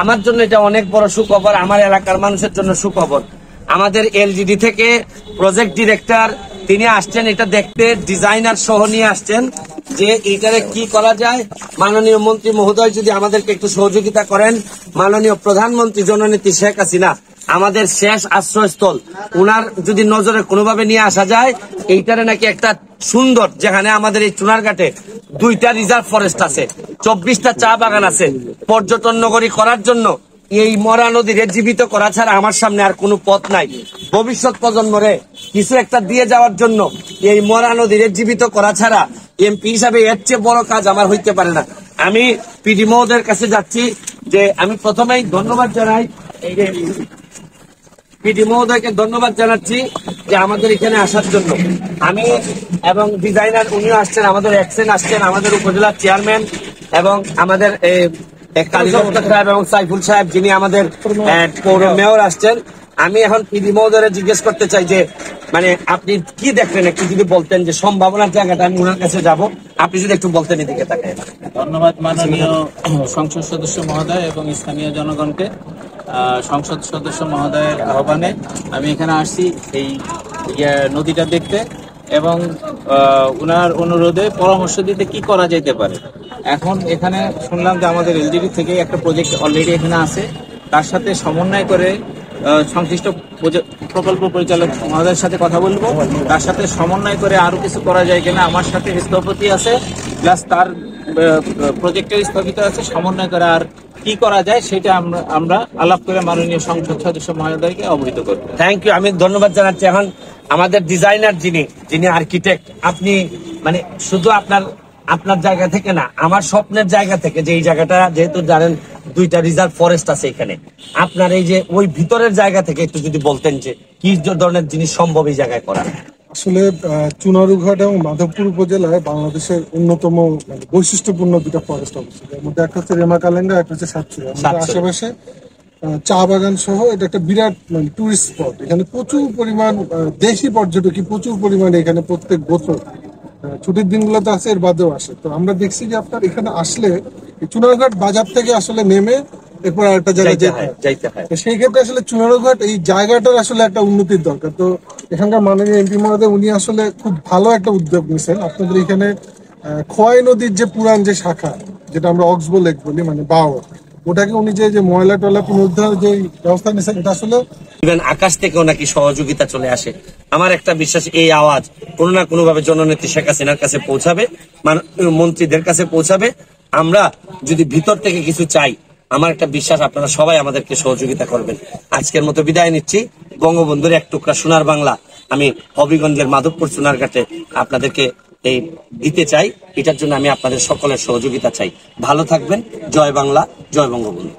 আমার জন্য এটা অনেক বড় সুখবর, আমার এলাকার মানুষের জন্য সুখবর। আমাদের এলজিডি থেকে প্রজেক্ট ডিরেক্টর তিনি আসছেন এটা দেখতে, ডিজাইনার সহ নিয়ে আসছেন যে এইটারে কি করা যায়। মাননীয় মন্ত্রী মহোদয় যদি আমাদেরকে একটু সহযোগিতা করেন, মাননীয় প্রধানমন্ত্রী জননেত্রী শেখ হাসিনা আমাদের শেষ আশ্রয়স্থল, উনার যদি নজরে কোনোভাবে নিয়ে আসা যায়, এইটারে নাকি একটা সুন্দর, যেখানে আমাদের এই চুনারঘাটে 2টা রিজার্ভ ফরেস্ট আছে, 24টা চা বাগান আছে, পর্যটন নগরী করার জন্য এই মরা নদীর জীবিত করা ছাড়া আমার সামনে আর কোনো পথ নাই। ভবিষ্যৎ প্রজন্মরে কিছু একটা দিয়ে যাওয়ার জন্য এই মরা নদীর জীবিত করা ছাড়া এমপি হিসাবে এর চেয়ে বড় কাজ আমার হইতে পারে না। আমি পিডি মহোদয়ের কাছে যাচ্ছি যে আমি প্রথমেই ধন্যবাদ জানাই, এই যে পিডি মহোদয়কে ধন্যবাদ জানাচ্ছি যে আমাদের এখানে আসার জন্য। আমি এবং ডিজাইনার উনিও আসছেন, আমাদের এক্সেন আসছেন, আমাদের উপজেলার চেয়ারম্যান এবং আমাদের সাহেব এবং সাইফুল সাহেব যিনি আমাদের পৌর মেয়র আসছেন। আমি এখন পিডি মহোদয় জিজ্ঞেস করতে চাই যে মানে আপনি কি দেখলেন, একটু যদি বলতেন যে সম্ভাবনার জায়গাটা, আমি ওনার কাছে যাব, আপনি যদি একটু বলতেন এদিকে তাকে। ধন্যবাদ মাননীয় সংসদ সদস্য মহোদয় এবং স্থানীয় জনগণকে। সংসদ সদস্য মহোদয়ের আহ্বানে আমি এখানে আসছি এই নদীটা দেখতে এবং ওনার অনুরোধে পরামর্শ দিতে কি করা যেতে পারে। এখন এখানে শুনলাম যে আমাদের এলজিডি থেকে একটা প্রজেক্ট অলরেডি এখানে আছে, তার সাথে সমন্বয় করে সংশ্লিষ্ট প্রকল্প পরিচালক মহোদয়ের সাথে কথা বলবো, তার সাথে সমন্বয় করে আরো কিছু করা যায় কিনা। আমার সাথে স্থপতি আছে, প্লাস তার প্রজেক্টের স্থগিত আছে, সমন্বয় করে আর কি করা যায় সেটা আমরা আলাপ করে মাননীয় সংসদ সদস্য মহোদয়কে অবহিত করব। থ্যাংক ইউ, আমি ধন্যবাদ জানাচ্ছি। এখন আমাদের ডিজাইনার যিনি আর্কিটেক্ট, আপনি মানে শুধু আপনার জায়গা থেকে না, আমার স্বপ্নের জায়গা থেকে, যে এই জায়গাটা যেহেতু জানেন 2টা রিজার্ভ ফরেস্ট আছে এখানে, আপনার এই যে ওই ভিতরের জায়গা থেকে একটু যদি বলতেন যে কি ধরনের জিনিস সম্ভব এই জায়গায় করা। আসলে চুনারুঘাট এবং মাধবপুর উপজেলায় বাংলাদেশের অন্যতম বৈশিষ্ট্যপূর্ণ 2টা ফরেস্ট অবস্থিত। এর মধ্যে একটা হচ্ছে রেমাকালেঙ্গা, একটা হচ্ছে সাতছড়ি। আশেপাশে চা বাগান সহ এটা একটা বিরাট টুরিস্ট স্পট। এখানে প্রচুর পরিমাণ দেশি পর্যটকই প্রচুর পরিমাণে এখানে প্রত্যেক বছর ছুটির দিনগুলোতে আসে, এর বাদেও আসে। তো আমরা দেখছি যে আপনার এখানে আসলে চুনারুঘাট বাজার থেকে আসলে নেমে এরপর আরেকটা জায়গায় যেতে হয়। সেই ক্ষেত্রে আসলে চুনারুঘাট এই জায়গাটার আসলে একটা উন্নতির দরকার। তো এখানকার মাননীয় এমপি মহোদয় উনি আসলে খুব ভালো একটা উদ্যোগ নিয়েছেন। আপনাদের এখানে খোয়াই নদীর যে পুরান যে শাখা, যেটা আমরা অক্সবো লেক বলি, মানে বাও, ওটাকে উনি যে ময়লা টয়লা পুনরুদ্ধারের যে ব্যবস্থা নিয়েছেন, এটা আসলে আকাশ থেকেও নাকি সহযোগিতা চলে আসে। আমার একটা বিশ্বাস, এই আওয়াজ কোনো না কোনো ভাবে জননেত্রী শেখ হাসিনার কাছে পৌঁছাবে, মন্ত্রীদের কাছে পৌঁছাবে। আমরা যদি ভিতর থেকে কিছু চাই, আমার একটা বিশ্বাস আপনারা সবাই আমাদেরকে সহযোগিতা করবেন। আজকের মতো বিদায় নিচ্ছি। বঙ্গবন্ধুর এক টুকরা সোনার বাংলা আমি হবিগঞ্জের মাধবপুর চুনারঘাটে আপনাদেরকে এই দিতে চাই। এটার জন্য আমি আপনাদের সকলের সহযোগিতা চাই। ভালো থাকবেন। জয় বাংলা, জয় বঙ্গবন্ধু।